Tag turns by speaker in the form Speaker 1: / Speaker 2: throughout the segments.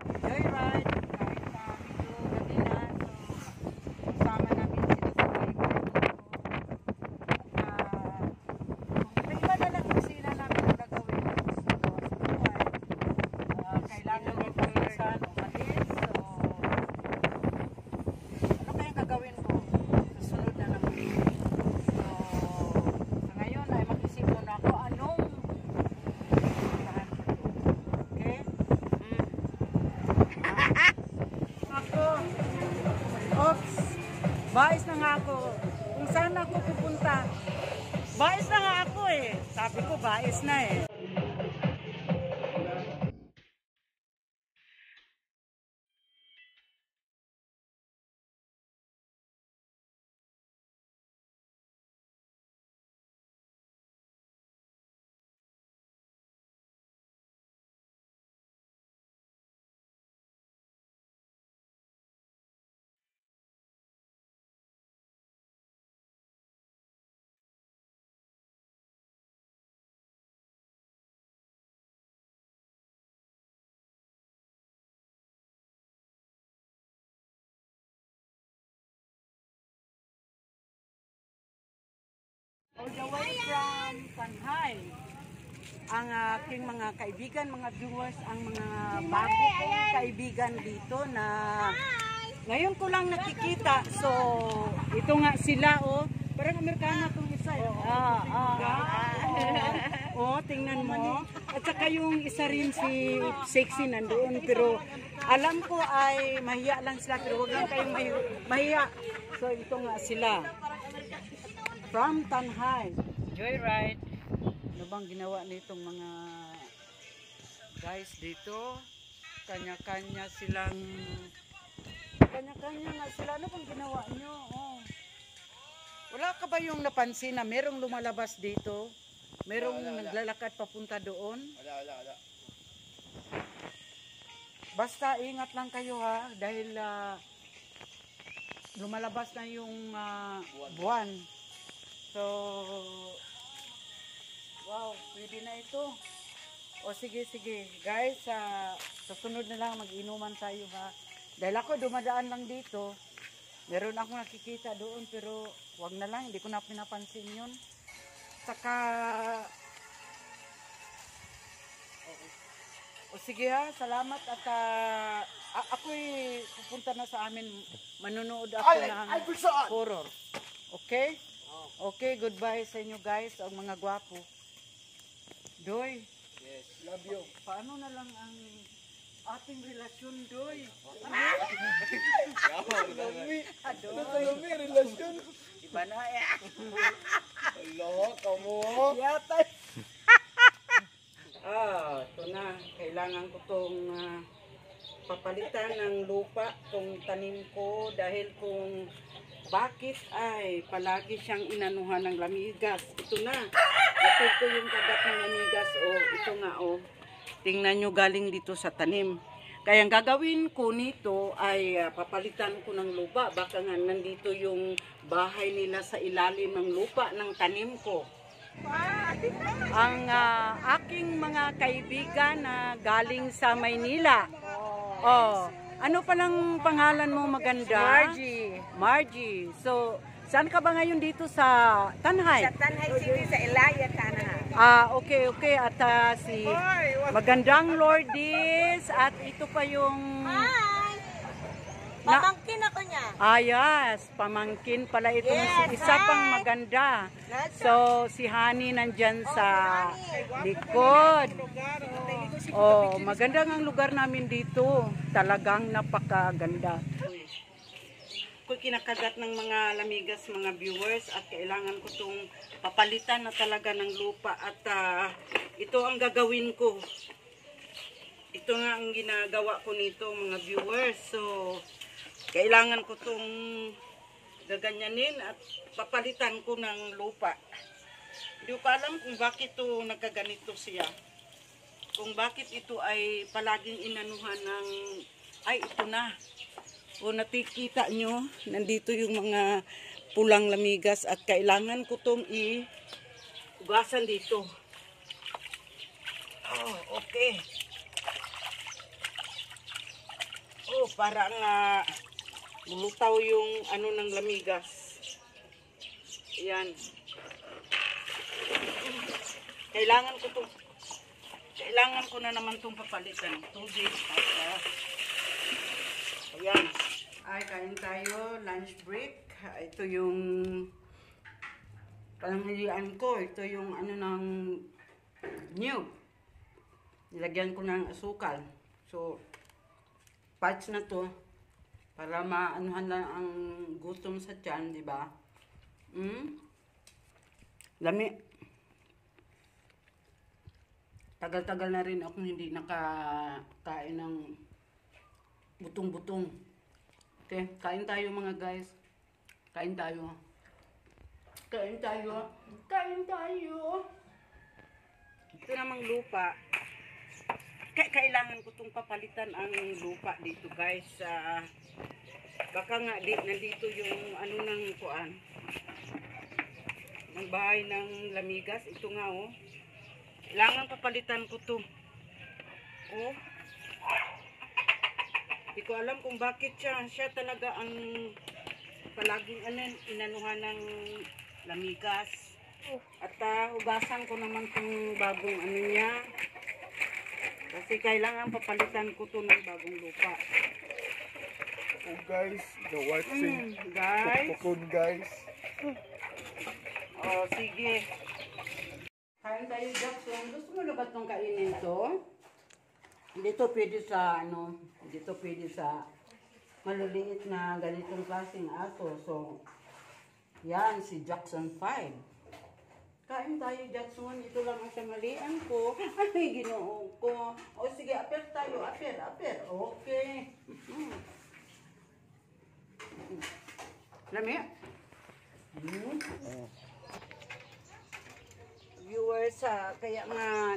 Speaker 1: Joyride, kahit sa video kanina, so kasama namin sila sa bike. Kung iba na lang kasi na namin ang gagawin dito sa buhay, kailangan magpapalisan o malis. So, ano kayang gagawin ko? Susunod na lang. So, sa ngayon ay mag-isip muna ako anong puntahan ko doon. Okay? Ako. Oops. Bais na nga ako. Kung saan ako pupunta. Bais na nga ako eh. Sabi ko bais na eh. All the way from Tanhay, ang aking mga kaibigan, mga viewers, ang mga bago kong kaibigan dito na ngayon ko lang nakikita. So, ito nga sila, oh. Parang Amerikana itong isa. Tingnan mo. At saka yung isa rin si Sexy nandoon. Pero alam ko ay mahiya lang sila. Pero huwag lang kayong mahiya. So, ito nga sila. From Tanhay. Joyride. Ano bang ginawa nitong mga guys dito? Kanya-kanya silang na sila. Ano bang ginawa nyo? Oh. Wala ka ba yung napansin na merong lumalabas dito? Merong naglalakad papunta doon?
Speaker 2: Wala.
Speaker 1: Basta ingat lang kayo ha. Dahil lumalabas na yung buwan. So, wow, pwede na ito. O sige. Guys, susunod na lang mag-inuman tayo ha. Dahil ako dumadaan lang dito. Meron akong nakikita doon pero wag na lang, hindi ko na pinapansin yun. Saka, o sige ha, salamat at ako'y pupunta na sa amin. Manonood ako ng horror. Okay? Okay, goodbye sa inyo guys, ang mga gwapo. Doy.
Speaker 2: Yes, love you.
Speaker 1: Paano na lang ang ating relasyon, Doy?
Speaker 2: May relasyon.
Speaker 1: Iba na eh.
Speaker 2: Hello, kamo.
Speaker 1: Yatay. Ito na. Kailangan ko itong papalitan ng lupa, itong tanim ko, dahil kung bakit ay palagi siyang inanuhan ng lamigas. Ito na. Ito ko yung kagat ng lamigas. Ito nga tingnan nyo galing dito sa tanim. Kaya ang gagawin ko nito ay papalitan ko ng lupa. Baka nga nandito yung bahay nila sa ilalim ng lupa ng tanim ko. Ang aking mga kaibigan na galing sa Maynila. Ano palang pangalan mo maganda? Margie. So, saan ka ba ngayon dito sa Tanhay?
Speaker 3: Sa Tanhay City, sa Elaya, Tanhay.
Speaker 1: Okay. At si magandang Lourdes at ito pa yung...
Speaker 3: Hi! Pamangkin ako niya.
Speaker 1: Yes. Pamangkin pala itong isa pang maganda. So, si Honey nandyan sa likod. Maganda ang lugar namin dito. Talagang napakaganda. Kung kinakagat ng mga lamigas, mga viewers, at kailangan ko itong papalitan na talaga ng lupa. At ito ang gagawin ko. Ito nga ang ginagawa ko nito, mga viewers. So, kailangan ko itong gaganyanin at papalitan ko ng lupa. Hindi ko alam kung bakit ito nagkaganito siya. Kung bakit ito ay palaging inanuhan ng... Ay, ito na. Kung nakikita nyo, nandito yung mga pulang lamigas at kailangan ko itong i-ugasan dito. Okay. para nga lumutaw yung ano ng lamigas. Ayan. Kailangan ko na naman itong papalitan ng tubig. Ayan. Ay, kain tayo. Lunch break. Ito yung pananghalian ko. Ito yung ano ng new. Nilagyan ko ng asukal. So, parts na to para maanuhan lang ang gutom sa tiyan, di ba? Lami. Tagal-tagal na rin akong hindi nakakain ng butong-butong. Okay, kain tayo mga guys. Kain tayo. Kain tayo. Kain tayo. Ito namang lupa. Kailangan ko itong papalitan ang lupa dito guys. Baka nga nandito yung ano ng kuan. Ng bahay ng lamigas. Ito nga oh. Kailangan papalitan ko to. Oh. Hindi ko alam kung bakit siya talaga ang palaging inanuhan ng lamigas. At hugasan ko naman itong bagong ano niya. Kasi kailangan papalitan ko to ng bagong lupa.
Speaker 2: Oh guys, the waxing.
Speaker 1: Guys.
Speaker 2: Pupukon guys.
Speaker 1: Oh, sige. Kain tayo, Jackson. Gusto mo na ba itong kainin to? Dito pwede sa ano, dito pwede sa maliliit na ganitong klaseng aso. So, yan si Jackson 5. Kain tayo, Jackson. Ito lang ang samalian ko. Ay, ginoo ko. O sige, aper tayo. Aper. Okay. Lami? Viewers, kaya nga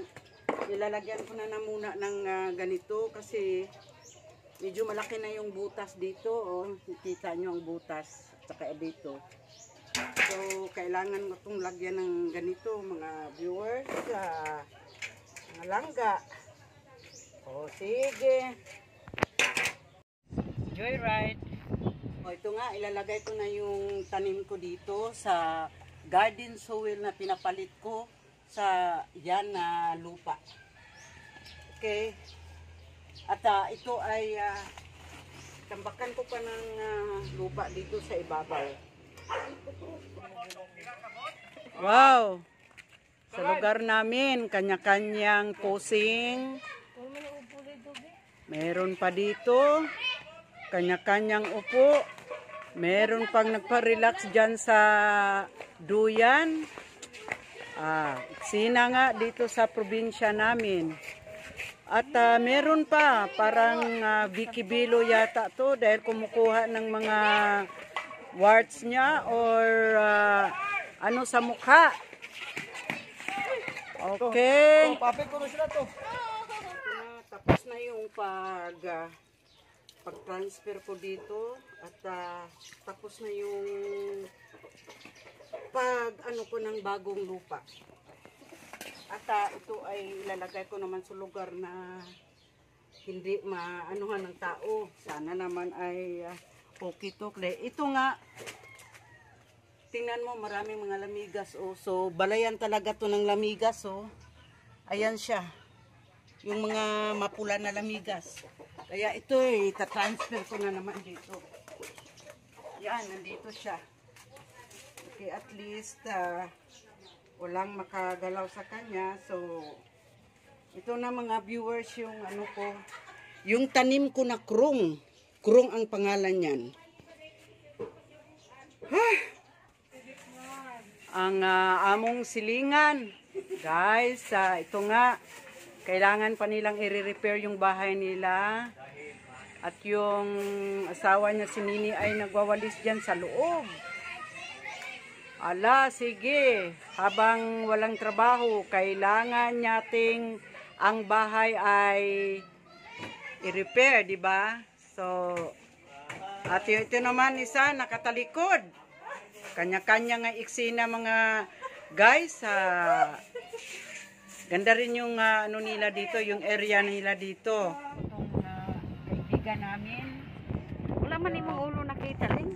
Speaker 1: ilalagyan ko na muna ng ganito kasi medyo malaki na yung butas dito. Oh. Nakita nyo ang butas. Saka dito. So, kailangan mo itong lagyan ng ganito, mga viewers, mga langga. O, sige. Joyride. O, ito nga, ilalagay ko na yung tanim ko dito sa garden soil na pinapalit ko sa yan na lupa. Okay. At ito ay tambakan ko pa ng lupa dito sa ibabaw. Wow! Sa lugar namin, kanya-kanyang posing. Meron pa dito, kanya-kanyang upo. Meron pang nagpa-relax dyan sa duyan. Sina nga dito sa probinsya namin. At meron pa, parang Vicky Bilo yata to dahil kumukuha ng mga warts niya or ano sa mukha. Okay.
Speaker 2: Papel ko na sila to.
Speaker 1: Tapos na yung pag-transfer ko dito at tapos na yung ano ko ng bagong lupa. At ito ay ilalagay ko naman sa lugar na hindi maanuhan ng tao. Sana naman ay okay to. Ito nga, tingnan mo, maraming mga lamigas. Oh. So, balayan talaga to ng lamigas. Oh. Ayan siya. Yung mga mapula na lamigas. Kaya ito itatransfer ko na naman dito. Yan, nandito siya. Okay, at least walang makagalaw sa kanya. So, ito na mga viewers yung ano ko. Yung tanim ko na krung. Krung ang pangalan niyan. Ang among silingan. Guys, ito nga. Kailangan pa nilang i-repair yung bahay nila. At yung asawa niya si Nini ay nagwawalis dyan sa loob. Ala, sige. Habang walang trabaho, kailangan nating ang bahay ay i-repair, di ba? So, at ito naman isa, nakatalikod. Kanya-kanya nga eksena mga guys. Ganda rin yung ano nila dito, yung area nila dito. Itong kaibigan namin. man imong ulo nakita, Ling?